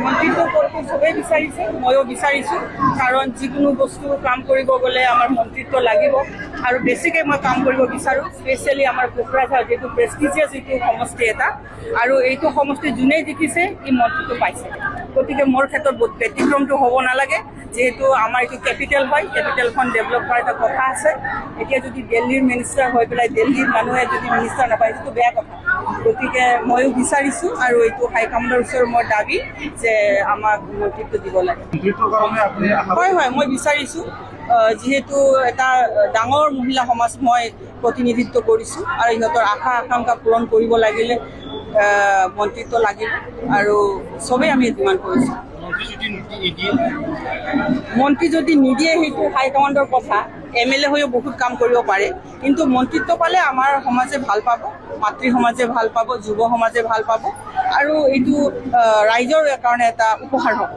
মন্ত্ৰীত্ব পদটো চবেই বিচাৰিছে, ময়ো বিচাৰিছোঁ। কাৰণ যিকোনো বস্তু কাম কৰিব গ'লে আমাৰ মন্ত্ৰীত্ব লাগিব আৰু বেছিকৈ মই কাম কৰিব বিচাৰোঁ। স্পেচিয়েলি আমাৰ কোকৰাঝাৰ যিটো প্ৰেষ্টিজিয়াছ যিটো সমষ্টি এটা, আৰু এইটো সমষ্টি যোনেই জিকিছে ই মন্ত্ৰীত্ব পাইছে। গতিকে মোৰ ক্ষেত্ৰত ব্যতিক্ৰমটো হ'ব নালাগে, যিহেতু আমাৰ এইটো কেপিটেল হয়, কেপিটেলখন ডেভেলপ কৰাৰ এটা কথা আছে। এতিয়া যদি দিল্লীৰ মিনিষ্টাৰ হৈ পেলাই দিল্লীৰ মানুহে যদি মিনিষ্টাৰ নাপায়, সেইটো বেয়া কথা। গতিকে ময়ো বিচাৰিছোঁ আৰু এইটো হাইকমাণ্ডৰ ওচৰত মোৰ দাবী যে আমাক মন্ত্ৰীত্ব দিব লাগে। হয় হয়, মই বিচাৰিছোঁ। যিহেতু এটা ডাঙৰ মহিলা সমাজ মই প্ৰতিনিধিত্ব কৰিছোঁ আৰু ইহঁতৰ আশা আকাংক্ষা পূৰণ কৰিব লাগিলে মন্ত্ৰীত্ব লাগিব আৰু চবেই আমি ডিমাণ্ড কৰিছোঁ। মন্ত্ৰী যদি নিদিয়ে সেইটো হাইকমাণ্ডৰ কথা। MLA হৈও বহুত কাম কৰিব পাৰে, কিন্তু মন্ত্ৰীত্ব পালে আমাৰ সমাজে ভাল পাব, মাতৃ সমাজে ভাল পাব, যুৱ সমাজে ভাল পাব আৰু এইটো ৰাইজৰ কাৰণে এটা উপহাৰ হ'ব।